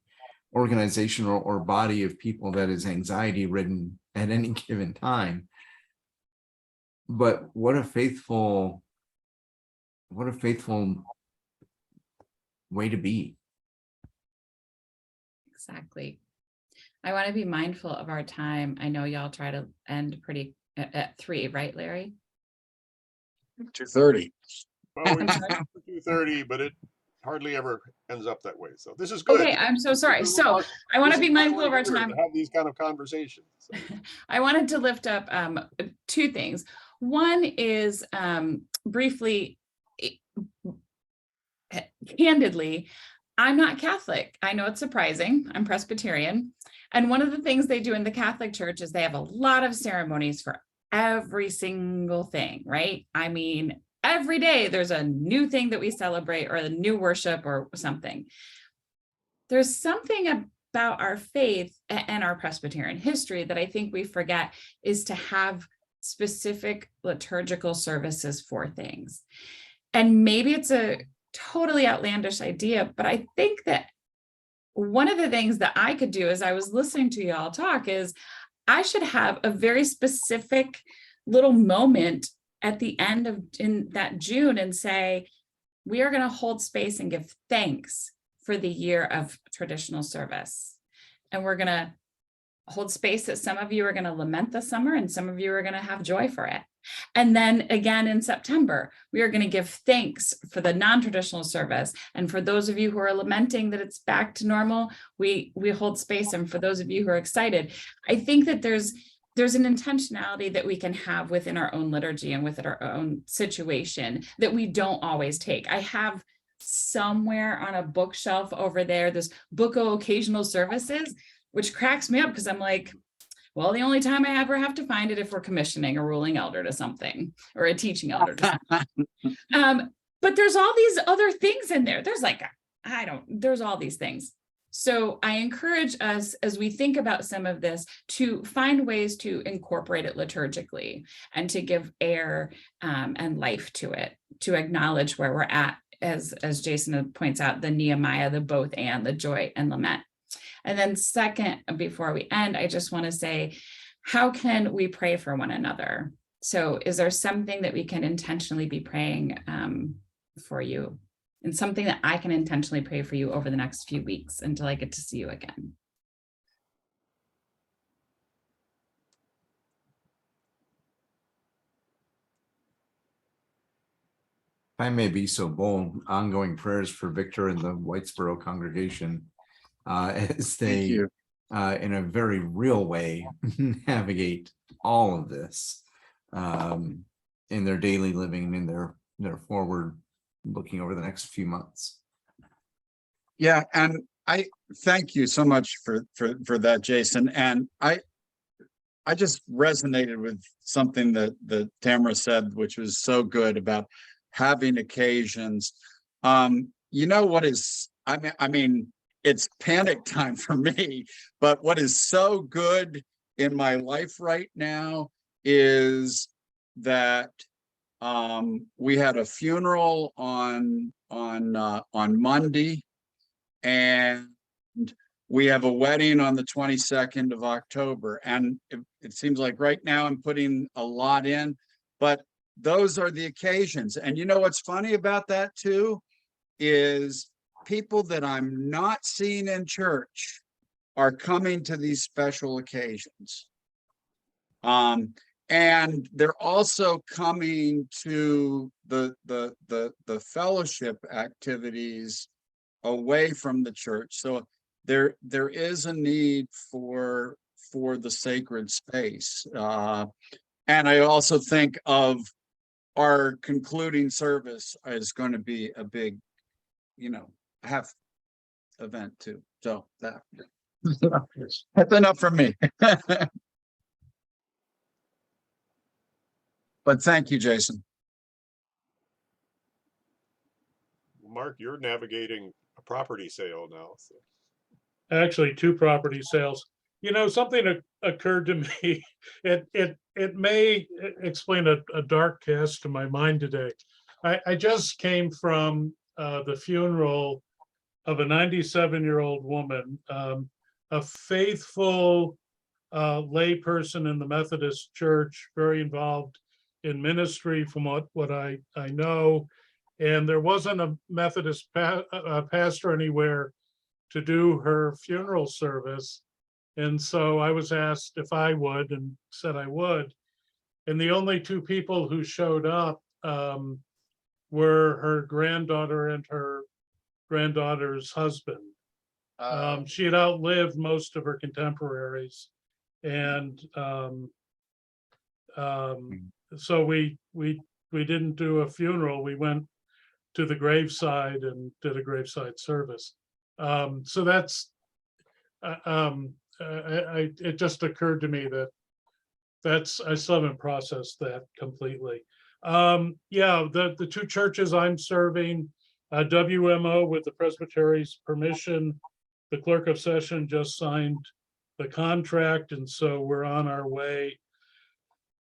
organization or body of people that is anxiety ridden at any given time. But what a faithful way to be. Exactly. I want to be mindful of our time. I know y'all try to end pretty at 3, right, Larry? 2:30. Well, we 2:30, but it hardly ever ends up that way. So this is good. Okay, I'm so sorry. This is So our- I want this to be is why mindful we're of our here, time. to have these kind of conversations. So, I wanted to lift up 2 things. One is briefly, candidly, I'm not Catholic. I know it's surprising. I'm Presbyterian. And one of the things they do in the Catholic Church is they have a lot of ceremonies for every single thing, right? I mean, every day there's a new thing that we celebrate or a new worship or something. There's something about our faith and our Presbyterian history that I think we forget is to have specific liturgical services for things. And maybe it's a totally outlandish idea, but I think that one of the things that I could do as I was listening to y'all talk is I should have a very specific little moment at the end of in that June and say, we are going to hold space and give thanks for the year of traditional service. And we're going to hold space that some of you are going to lament the summer and some of you are going to have joy for it. And then again in September, we are going to give thanks for the non-traditional service. And for those of you who are lamenting that it's back to normal, we hold space. And for those of you who are excited, I think that there's an intentionality that we can have within our own liturgy and within our own situation that we don't always take. I have somewhere on a bookshelf over there this book of occasional services, which cracks me up because I'm like, well, the only time I ever have to find it if we're commissioning a ruling elder to something or a teaching elder to something. But there's all these other things in there. There's like, there's all these things. So I encourage us, as we think about some of this, to find ways to incorporate it liturgically and to give air and life to it, to acknowledge where we're at, as Jason points out, the Nehemiah, the both and, the joy and lament. And then second, before we end, I just want to say, how can we pray for one another? So is there something that we can intentionally be praying for you? And something that I can intentionally pray for you over the next few weeks until I get to see you again? If I may be so bold, ongoing prayers for Victor and the Whitesboro congregation as Thank they, you. in a very real way, navigate all of this in their daily living, in their forward looking over the next few months. Yeah, and I thank you so much for that, Jason. And I just resonated with something that Tamara said, which was so good about having occasions. You know what is, I mean, it's panic time for me, but what is so good in my life right now is that we had a funeral on Monday, and we have a wedding on the 22nd of October. And it seems like right now I'm putting a lot in, but those are the occasions. And you know what's funny about that too, is people that I'm not seeing in church are coming to these special occasions. And they're also coming to the fellowship activities away from the church. So there is a need for the sacred space. And I also think of our concluding service is going to be a big, half event too. So that's enough for me. But thank you, Jason. Mark, you're navigating a property sale now. So. Actually, 2 property sales. Something occurred to me. It may explain a dark cast to my mind today. I just came from the funeral of a 97-year-old woman, a faithful layperson in the Methodist Church, very involved in ministry from what I know. And there wasn't a Methodist pastor anywhere to do her funeral service. And so I was asked if I would, and said I would. And the only 2 people who showed up were her granddaughter and her granddaughter's husband. She had outlived most of her contemporaries. And so we didn't do a funeral. We went to the graveside and did a graveside service. So that's it just occurred to me I still haven't processed that completely. Yeah, the 2 churches I'm serving, WMO, with the Presbytery's permission, the clerk of session just signed the contract, and so we're on our way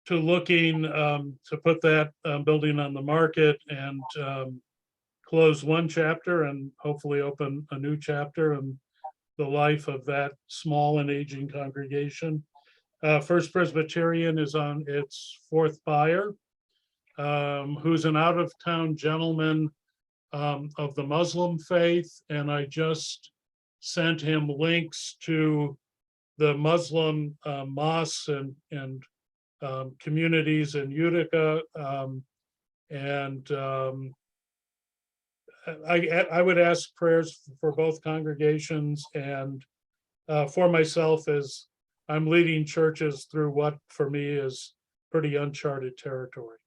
to looking to put that building on the market and close one chapter and hopefully open a new chapter in the life of that small and aging congregation. First Presbyterian is on its 4th buyer, who's an out-of-town gentleman of the Muslim faith, and I just sent him links to the Muslim mosques and communities in Utica, and I would ask prayers for both congregations and for myself as I'm leading churches through what for me is pretty uncharted territory.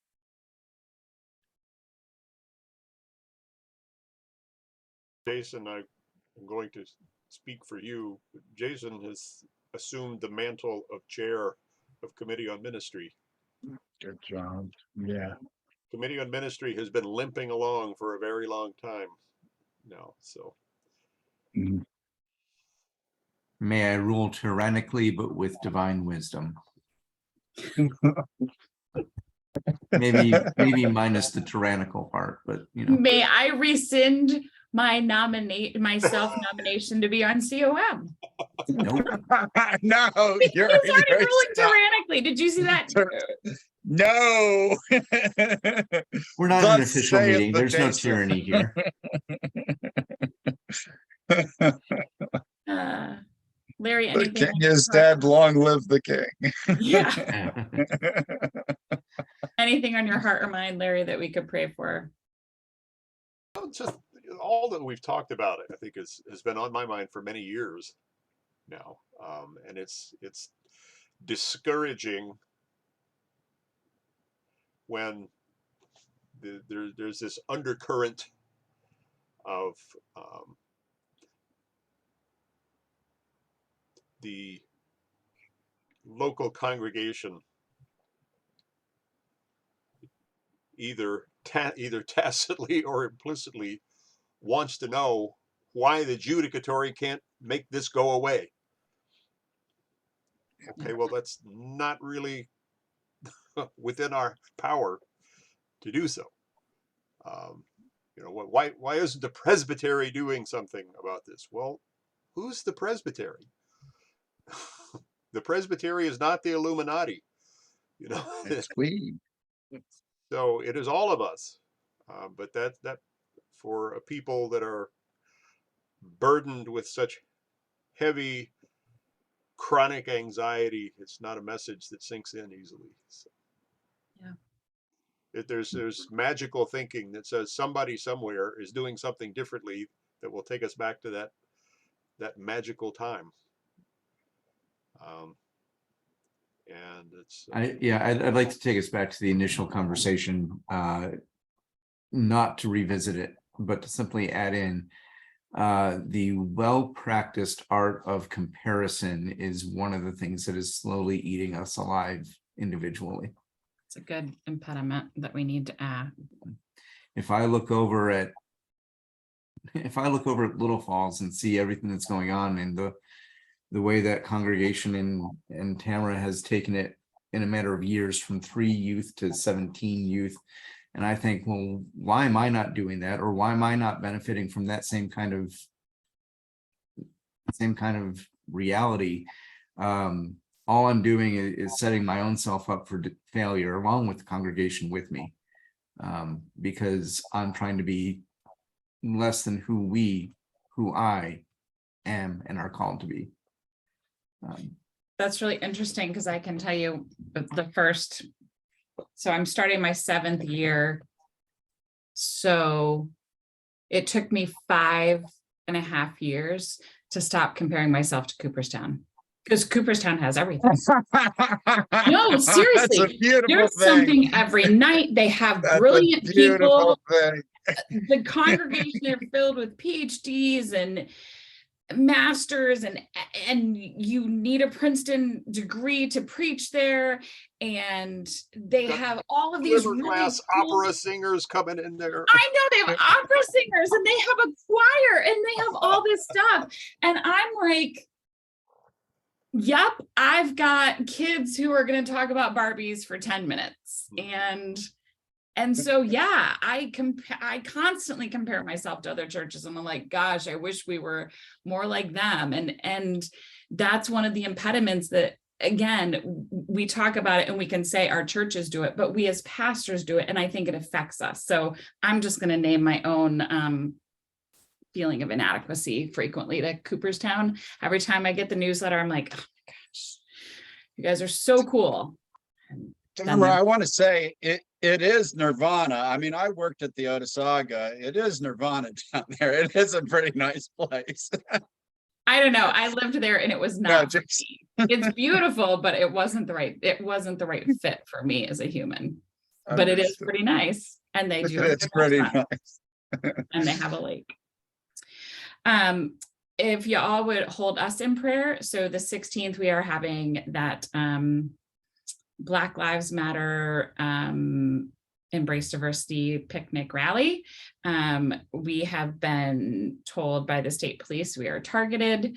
Jason, I'm going to speak for you. Jason has assumed the mantle of chair of Committee on Ministry. Good job. Yeah. Committee on Ministry has been limping along for a very long time now. So May I rule tyrannically, but with divine wisdom. Maybe minus the tyrannical part, but you know. May I rescind my self-nomination to be on COM? Nope. No, He you're was already ruling stop. tyrannically. Did you see that? No. We're not in an Thus official saith meeting. the There's no Jason. tyranny here. Larry, The anything? king on your is heart? dead, long live the king. Yeah. Anything on your heart or mind, Larry, that we could pray for? Just all that we've talked about, I think, has been on my mind for many years now, and it's discouraging when there's this undercurrent of the local congregation either tacitly or implicitly wants to know why the judicatory can't make this go away. Okay, well, that's not really within our power to do so. You know, why isn't the presbytery doing something about this? Well, who's the presbytery? The presbytery is not the Illuminati, you know. It's we. So it is all of us, but that for a people that are burdened with such heavy chronic anxiety, it's not a message that sinks in easily. So, yeah, there's magical thinking that says somebody somewhere is doing something differently that will take us back to that magical time. And it's I'd like to take us back to the initial conversation, not to revisit it, but to simply add in the well-practiced art of comparison is one of the things that is slowly eating us alive individually. it's a good impediment that we need to add. If I look over at Little Falls and see everything that's going on and the way that congregation and Tamara has taken it in a matter of years from 3 youth to 17 youth. And I think, well, why am I not doing that? Or why am I not benefiting from that same kind of reality? All I'm doing is setting my own self up for failure along with the congregation with me, because I'm trying to be less than who I am and are called to be. That's really interesting because I can tell you so I'm starting my 7th year. So it took me 5.5 years to stop comparing myself to Cooperstown, because Cooperstown has everything. No, seriously, That's a beautiful there's thing. something every night. They have That's brilliant a beautiful people. thing. The congregation are filled with PhDs and masters, and you need a Princeton degree to preach there, and they have all of these river really glass cool, opera singers coming in there. I know they have opera singers and they have a choir and they have all this stuff, and I'm like, yep, I've got kids who are going to talk about Barbies for 10 minutes. And so, yeah, I constantly compare myself to other churches, and I'm like, gosh, I wish we were more like them. And that's one of the impediments that, again, we talk about it and we can say our churches do it, but we as pastors do it. And I think it affects us. So I'm just going to name my own feeling of inadequacy frequently to Cooperstown. Every time I get the newsletter, I'm like, oh my gosh, you guys are so cool. Tamara, I want to say it is nirvana. I mean, I worked at the Otesaga. It is nirvana down there. It is a pretty nice place. I don't know. I lived there and it was not. No, It's beautiful, but it wasn't the right fit for me as a human. But it is pretty nice, and they do. It's pretty nice, and they have a lake. If you all would hold us in prayer. So the 16th, we are having that Black Lives Matter Embrace Diversity picnic rally. We have been told by the state police we are targeted.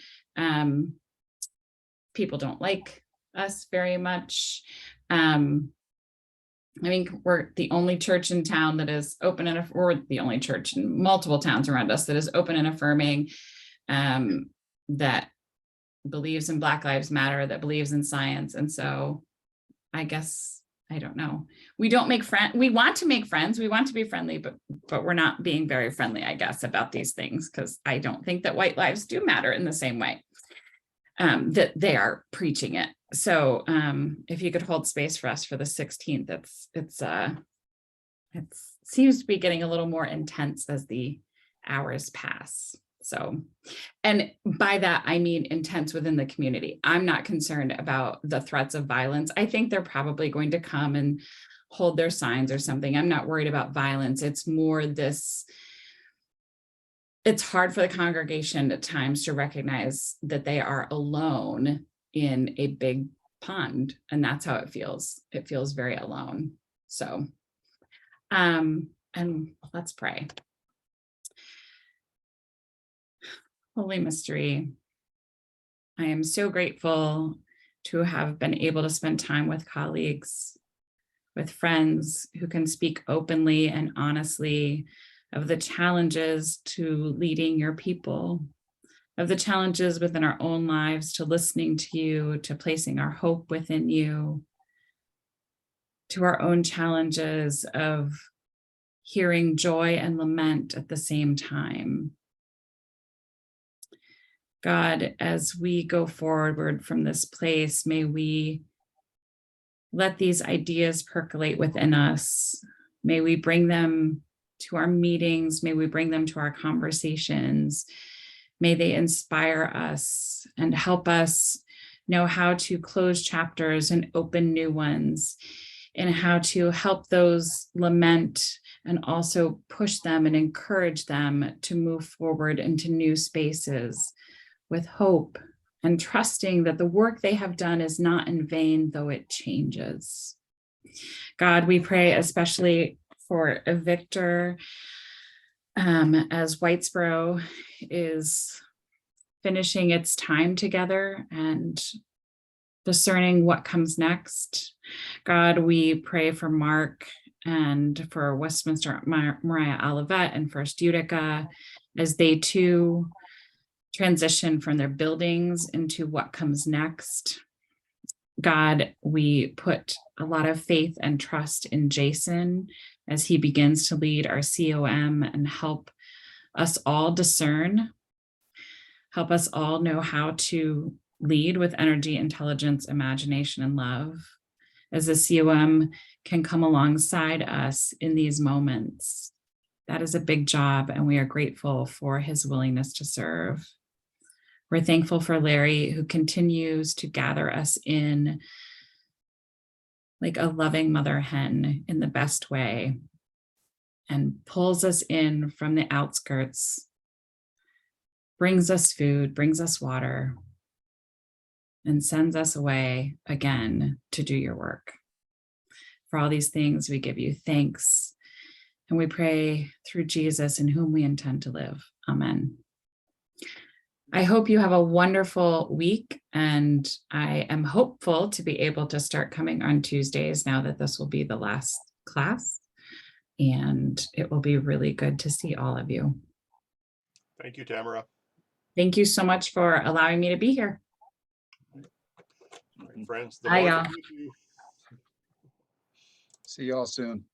people don't like us very much. I think we're the only church in town that is open and we're the only church in multiple towns around us that is open and affirming, that believes in Black Lives Matter, that believes in science. And so I guess, I don't know. We don't make friends. We want to make friends. We want to be friendly, but we're not being very friendly, I guess, about these things, because I don't think that white lives do matter in the same way that they are preaching it. So if you could hold space for us for the 16th, it seems to be getting a little more intense as the hours pass. So, and by that, I mean intense within the community. I'm not concerned about the threats of violence. I think they're probably going to come and hold their signs or something. I'm not worried about violence. It's more this, it's hard for the congregation at times to recognize that they are alone in a big pond. And that's how it feels. It feels very alone. So, and let's pray. Holy Mystery, I am so grateful to have been able to spend time with colleagues, with friends who can speak openly and honestly of the challenges to leading your people, of the challenges within our own lives, to listening to you, to placing our hope within you, to our own challenges of hearing joy and lament at the same time. God, as we go forward from this place, may we let these ideas percolate within us. May we bring them to our meetings. May we bring them to our conversations. May they inspire us and help us know how to close chapters and open new ones, and how to help those lament and also push them and encourage them to move forward into new spaces with hope and trusting that the work they have done is not in vain, though it changes. God, we pray especially for Victor, as Whitesboro is finishing its time together and discerning what comes next. God, we pray for Mark and for Westminster Mariah Olivet and First Utica as they too transition from their buildings into what comes next. God, we put a lot of faith and trust in Jason as he begins to lead our COM and help us all discern, help us all know how to lead with energy, intelligence, imagination, and love, as the COM can come alongside us in these moments. That is a big job, and we are grateful for his willingness to serve. We're thankful for Larry, who continues to gather us in like a loving mother hen in the best way and pulls us in from the outskirts, brings us food, brings us water, and sends us away again to do your work. For all these things, we give you thanks, and we pray through Jesus, in whom we intend to live. Amen. I hope you have a wonderful week, and I am hopeful to be able to start coming on Tuesdays now that this will be the last class, and it will be really good to see all of you. Thank you, Tamara. Thank you so much for allowing me to be here. All right, friends, the Bye, Lord y'all. be with you. See y'all soon.